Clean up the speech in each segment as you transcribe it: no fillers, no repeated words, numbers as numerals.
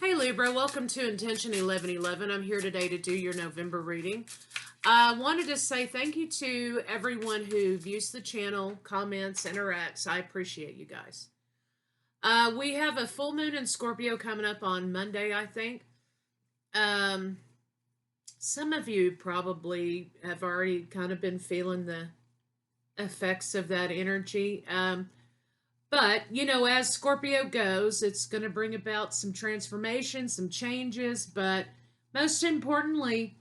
Hey Libra, welcome to Intention 1111. I'm here today to do your November reading. I wanted to say thank you to everyone who views the channel, comments, interacts. I appreciate you guys. We have a full moon in Scorpio coming up on Monday, I think. Some of you probably have already kind of been feeling the effects of that energy. But, as Scorpio goes, it's going to bring about some transformation, some changes, but most importantly,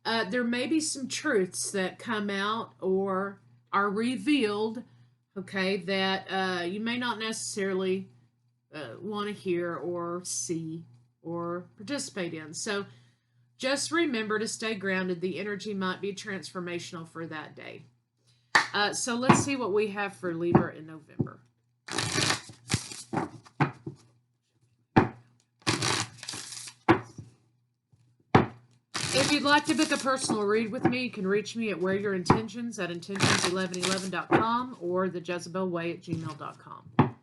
there may be some truths that come out or are revealed, okay, that you may not necessarily want to hear or see or participate in. So just remember to stay grounded. The energy might be transformational for that day. So let's see what we have for Libra in November. If you'd like to book a personal read with me, you can reach me at whereyourintentions at intentions1111.com or thejezebelway@gmail.com.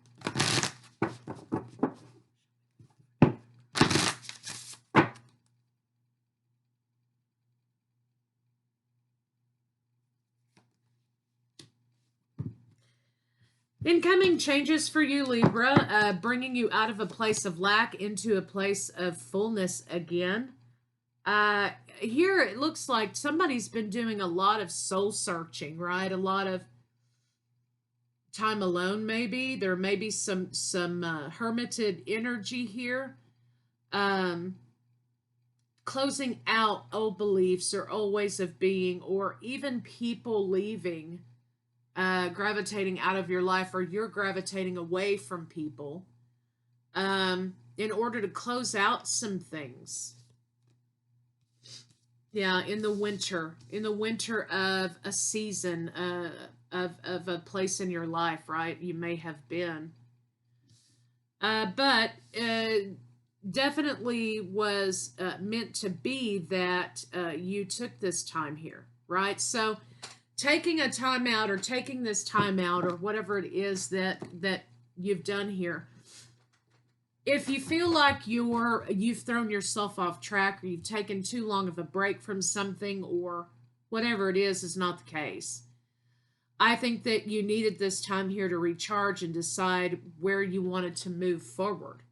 Incoming changes for you, Libra, bringing you out of a place of lack into a place of fullness again. Here it looks like somebody's been doing a lot of soul searching, right? A lot of time alone, maybe. There may be some hermited energy here. Closing out old beliefs or old ways of being, or even people leaving, gravitating out of your life, or you're gravitating away from people in order to close out some things. Yeah, in the winter of a season, of a place in your life, right? You may have been, but definitely was meant to be that you took this time here, right? So, taking a time out, or taking this time out, or whatever it is that you've done here. If you feel like you've thrown yourself off track, or you've taken too long of a break from something, or whatever it is not the case. I think that you needed this time here to recharge and decide where you wanted to move forward.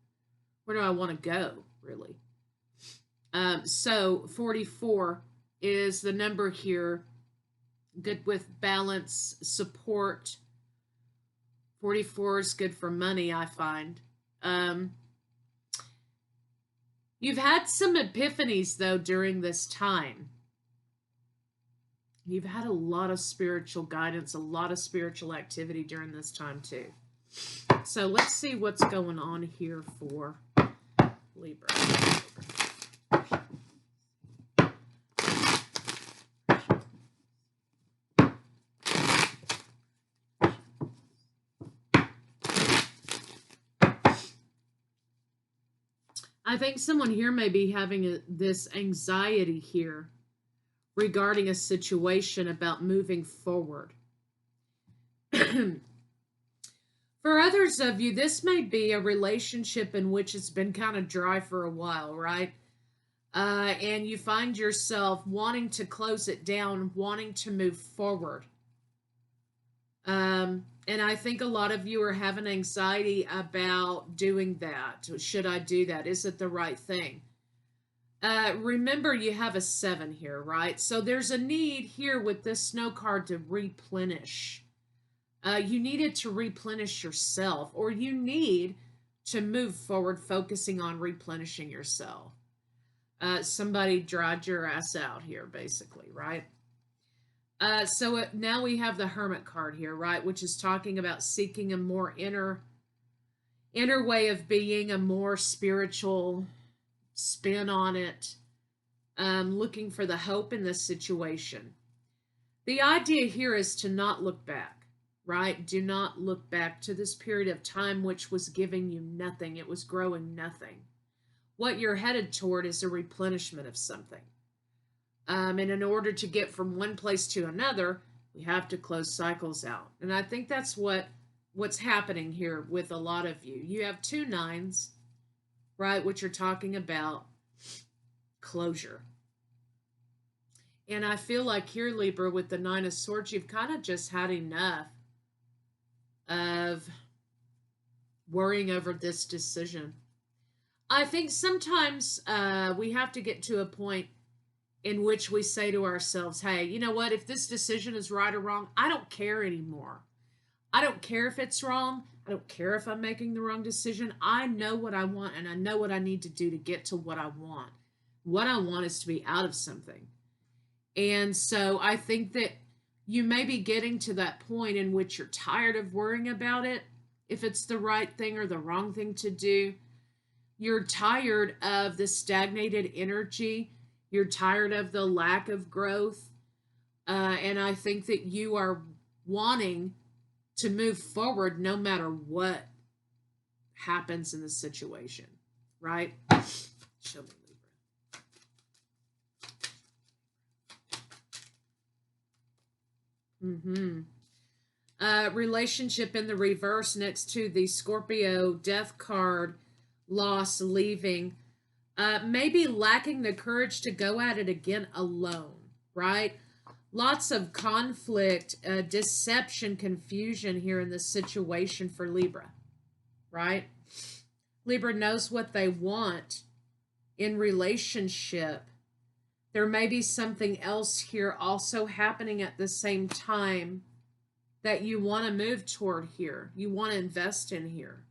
Where do I want to go, really? So 44 is the number here. Good with balance, support. 44 is good for money, I find. You've had some epiphanies, though, during this time. You've had a lot of spiritual guidance, a lot of spiritual activity during this time, too. So let's see what's going on here for Libra. I think someone here may be having this anxiety here regarding a situation about moving forward. For others of you, this may be a relationship in which it's been kind of dry for a while, right? And you find yourself wanting to close it down, wanting to move forward. And I think a lot of you are having anxiety about doing that. Should I do that? Is it the right thing? Remember, you have a 7 here, right? So there's a need here with this snow card to replenish. You needed to replenish yourself, or you need to move forward focusing on replenishing yourself. Somebody dried your ass out here, basically, right? So now we have the Hermit card here, right? Which is talking about seeking a more inner way of being, a more spiritual spin on it, looking for the hope in this situation. The idea here is to not look back, right? Do not look back to this period of time which was giving you nothing. It was growing nothing. What you're headed toward is a replenishment of something. And in order to get from one place to another, we have to close cycles out. And I think that's what's happening here with a lot of you. You have 2 9s, right? What you're talking about, closure. And I feel like here, Libra, with the Nine of Swords, you've kind of just had enough of worrying over this decision. I think sometimes we have to get to a point in which we say to ourselves, hey, you know what? If this decision is right or wrong, I don't care anymore. I don't care if it's wrong. I don't care if I'm making the wrong decision. I know what I want, and I know what I need to do to get to what I want. What I want is to be out of something. And so I think that you may be getting to that point in which you're tired of worrying about it, if it's the right thing or the wrong thing to do. You're tired of the stagnated energy. You're tired of the lack of growth. And I think that you are wanting to move forward no matter what happens in the situation, right? Show me, Libra. Relationship in the reverse next to the Scorpio death card, loss, leaving. Maybe lacking the courage to go at it again alone, right? Lots of conflict, deception, confusion here in this situation for Libra, right? Libra knows what they want in relationship. There may be something else here also happening at the same time that you want to move toward here. You want to invest in here.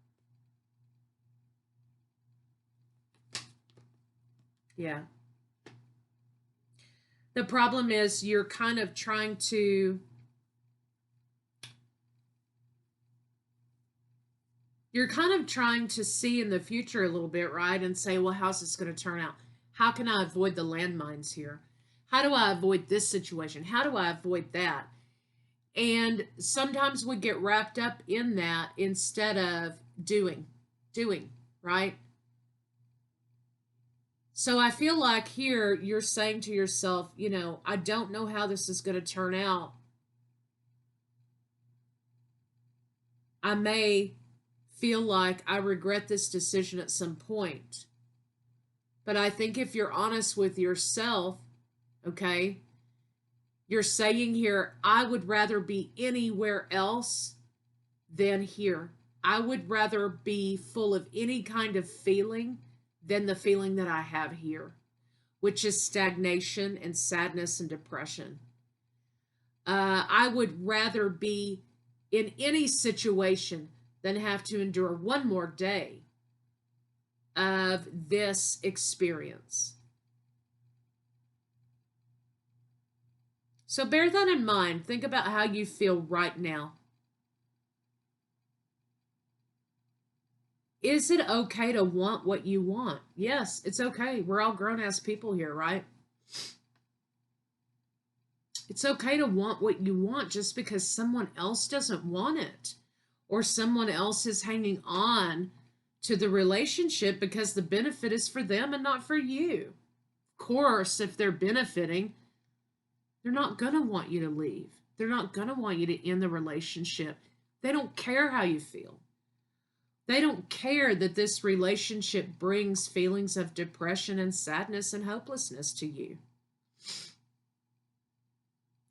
Yeah. The problem is you're kind of trying to see in the future a little bit, right? And say, well, how's this going to turn out? How can I avoid the landmines here? How do I avoid this situation? How do I avoid that? And sometimes we get wrapped up in that instead of doing, right? So I feel like here you're saying to yourself, you know, I don't know how this is going to turn out. I may feel like I regret this decision at some point. But I think if you're honest with yourself, okay, you're saying here, I would rather be anywhere else than here. I would rather be full of any kind of feeling than the feeling that I have here, which is stagnation and sadness and depression. I would rather be in any situation than have to endure one more day of this experience. So bear that in mind. Think about how you feel right now. Is it okay to want what you want? Yes, it's okay. We're all grown-ass people here, right? It's okay to want what you want just because someone else doesn't want it, or someone else is hanging on to the relationship because the benefit is for them and not for you. Of course, if they're benefiting, they're not going to want you to leave. They're not going to want you to end the relationship. They don't care how you feel. They don't care that this relationship brings feelings of depression and sadness and hopelessness to you.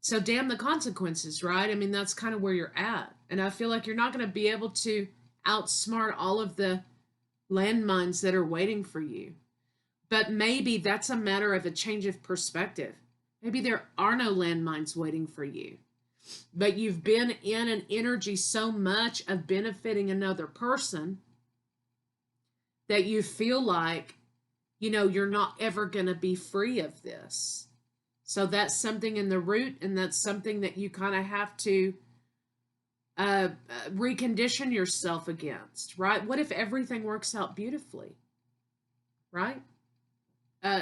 So damn the consequences, right? I mean, that's kind of where you're at. And I feel like you're not going to be able to outsmart all of the landmines that are waiting for you. But maybe that's a matter of a change of perspective. Maybe there are no landmines waiting for you. But you've been in an energy so much of benefiting another person that you feel like, you know, you're not ever going to be free of this. So that's something in the root, and that's something that you kind of have to recondition yourself against, right? What if everything works out beautifully, right?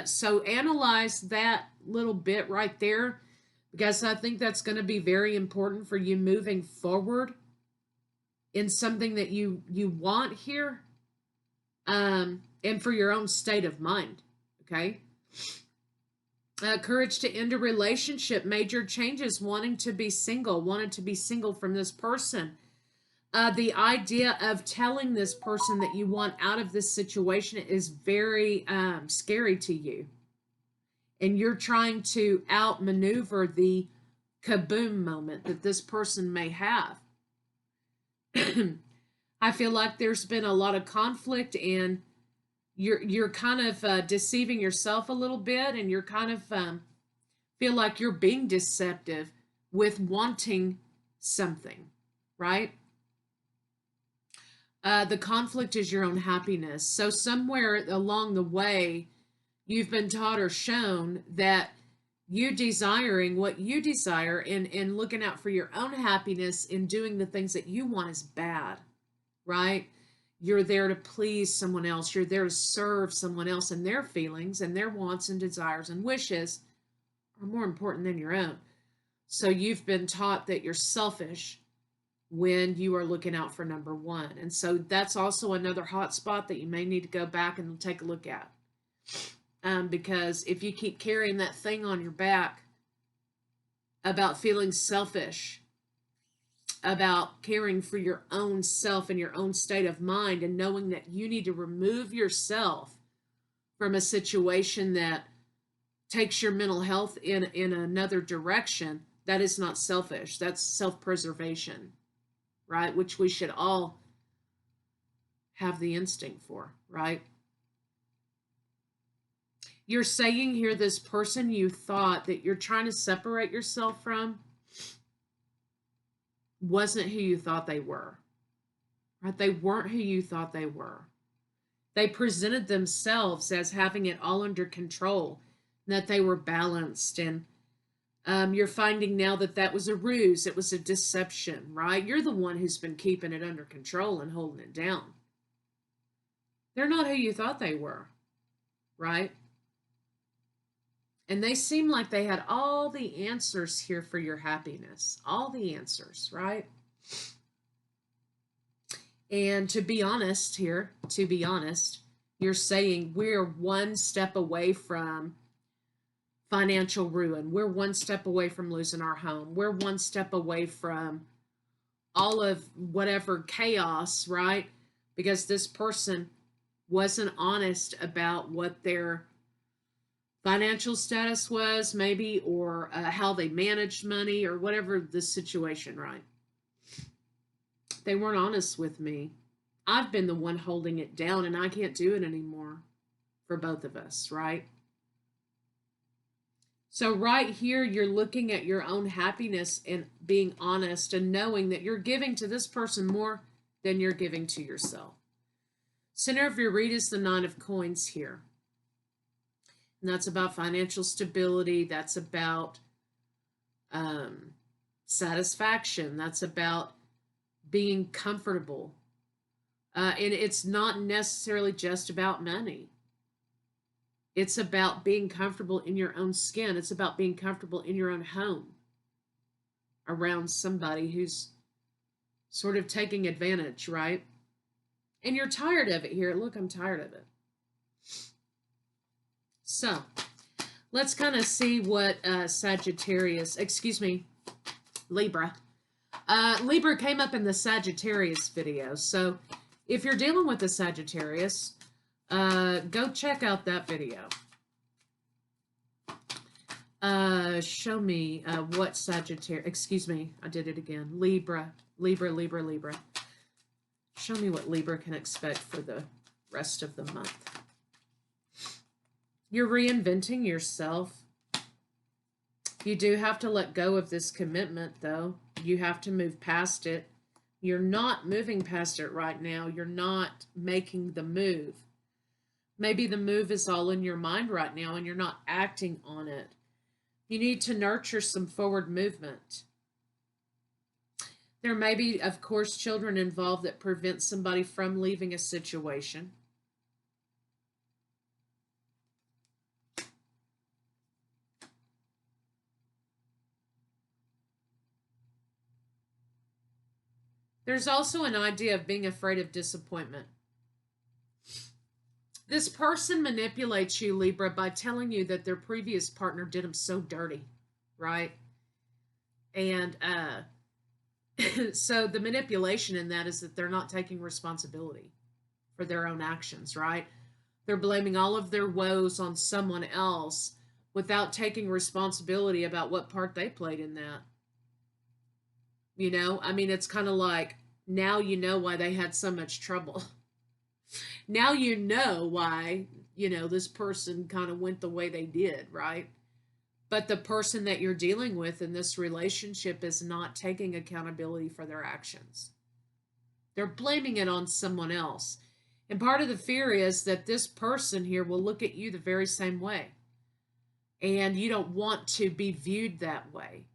So analyze that little bit right there, because I think that's going to be very important for you moving forward in something that you want here, and for your own state of mind, okay? Courage to end a relationship, major changes, wanting to be single from this person. The idea of telling this person that you want out of this situation is very scary to you. And you're trying to outmaneuver the kaboom moment that this person may have. I feel like there's been a lot of conflict, and you're kind of deceiving yourself a little bit, and you're kind of feel like you're being deceptive with wanting something, right? The conflict is your own happiness. So somewhere along the way, you've been taught or shown that you desiring what you desire and looking out for your own happiness and doing the things that you want is bad, right? You're there to please someone else. You're there to serve someone else, and their feelings and their wants and desires and wishes are more important than your own. So you've been taught that you're selfish when you are looking out for number one. And so that's also another hot spot that you may need to go back and take a look at. Because if you keep carrying that thing on your back about feeling selfish, about caring for your own self and your own state of mind, and knowing that you need to remove yourself from a situation that takes your mental health in another direction, that is not selfish. That's self-preservation, right? Which we should all have the instinct for, right? You're saying here this person you thought that you're trying to separate yourself from wasn't who you thought they were, right? They weren't who you thought they were. They presented themselves as having it all under control, and that they were balanced. And you're finding now that that was a ruse. It was a deception, right? You're the one who's been keeping it under control and holding it down. They're not who you thought they were, right? And they seem like they had all the answers here for your happiness. All the answers, right? And to be honest here, you're saying we're one step away from financial ruin. We're one step away from losing our home. We're one step away from all of whatever chaos, right? Because this person wasn't honest about what their financial status was, maybe, or how they managed money, or whatever the situation, right? They weren't honest with me. I've been the one holding it down, and I can't do it anymore for both of us, right? So right here, you're looking at your own happiness and being honest and knowing that you're giving to this person more than you're giving to yourself. Center of your read is the Nine of Coins here. And that's about financial stability. That's about satisfaction. That's about being comfortable. And it's not necessarily just about money. It's about being comfortable in your own skin. It's about being comfortable in your own home around somebody who's sort of taking advantage, right? And you're tired of it here. Look, I'm tired of it. So let's kind of see what Libra. Libra came up in the Sagittarius video. So if you're dealing with the Sagittarius, go check out that video. Show me what Sagittarius, I did it again. Libra. Show me what Libra can expect for the rest of the month. You're reinventing yourself. You do have to let go of this commitment, though. You have to move past it. You're not moving past it right now. You're not making the move. Maybe the move is all in your mind right now and you're not acting on it. You need to nurture some forward movement. There may be, of course, children involved that prevent somebody from leaving a situation. There's also an idea of being afraid of disappointment. This person manipulates you, Libra, by telling you that their previous partner did them so dirty, right? And So the manipulation in that is that they're not taking responsibility for their own actions, right? They're blaming all of their woes on someone else without taking responsibility about what part they played in that. You know, I mean, it's kind of like now you know why they had so much trouble. Now you know why, this person kind of went the way they did, right? But the person that you're dealing with in this relationship is not taking accountability for their actions. They're blaming it on someone else. And part of the fear is that this person here will look at you the very same way. And you don't want to be viewed that way.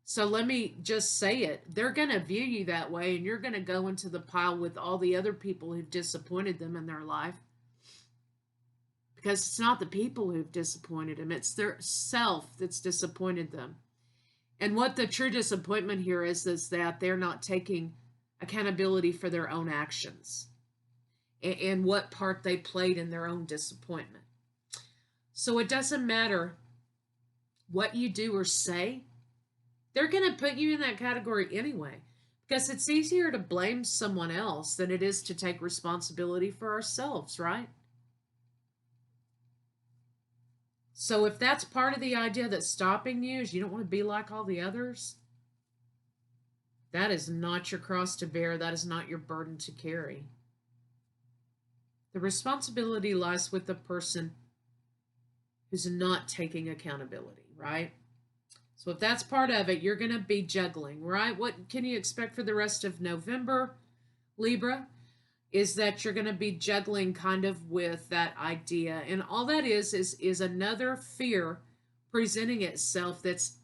So let me just say it. They're going to view you that way, and you're going to go into the pile with all the other people who've disappointed them in their life. Because it's not the people who've disappointed them, it's their self that's disappointed them. And what the true disappointment here is that they're not taking accountability for their own actions and what part they played in their own disappointment. So it doesn't matter what you do or say, they're going to put you in that category anyway, because it's easier to blame someone else than it is to take responsibility for ourselves, right? So if that's part of the idea that's stopping you, is you don't want to be like all the others, that is not your cross to bear. That is not your burden to carry. The responsibility lies with the person who's not taking accountability, right? So if that's part of it, you're going to be juggling, right? What can you expect for the rest of November, Libra? Is that you're going to be juggling kind of with that idea. And all that is another fear presenting itself that's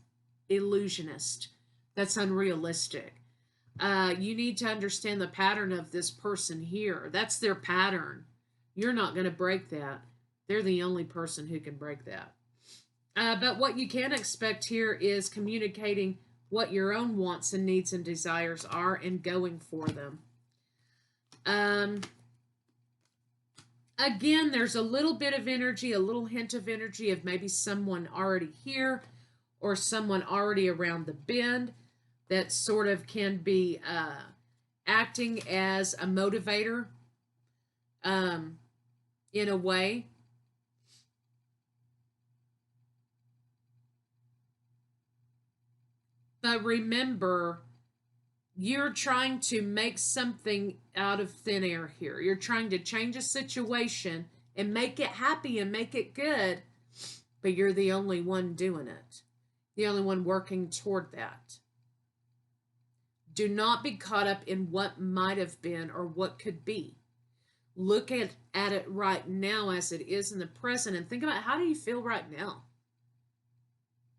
illusionist, that's unrealistic. You need to understand the pattern of this person here. That's their pattern. You're not going to break that. They're the only person who can break that. But what you can expect here is communicating what your own wants and needs and desires are and going for them. Again, there's a little bit of energy, a little hint of energy of maybe someone already here or someone already around the bend that sort of can be acting as a motivator in a way. But remember, you're trying to make something out of thin air here. You're trying to change a situation and make it happy and make it good, but you're the only one doing it, the only one working toward that. Do not be caught up in what might have been or what could be. Look at it right now as it is in the present and think about, how do you feel right now?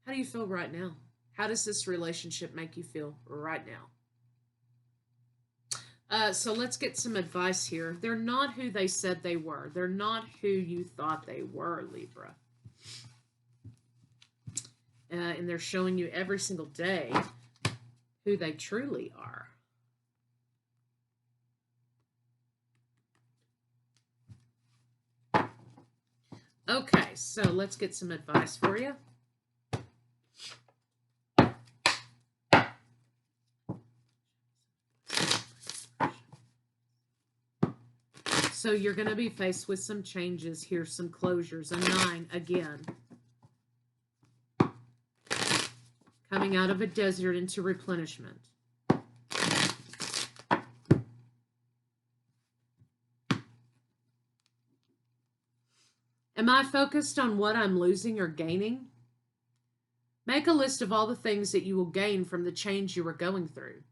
How do you feel right now? How does this relationship make you feel right now? So let's get some advice here. They're not who they said they were. They're not who you thought they were, Libra. And they're showing you every single day who they truly are. Okay, so let's get some advice for you. So you're going to be faced with some changes here, some closures. A 9 again. Coming out of a desert into replenishment. Am I focused on what I'm losing or gaining? Make a list of all the things that you will gain from the change you are going through.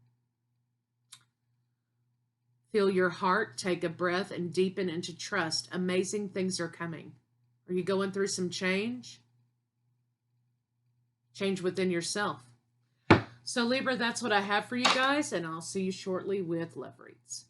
Feel your heart, take a breath, and deepen into trust. Amazing things are coming. Are you going through some change? Change within yourself. So Libra, that's what I have for you guys, and I'll see you shortly with Love Reads.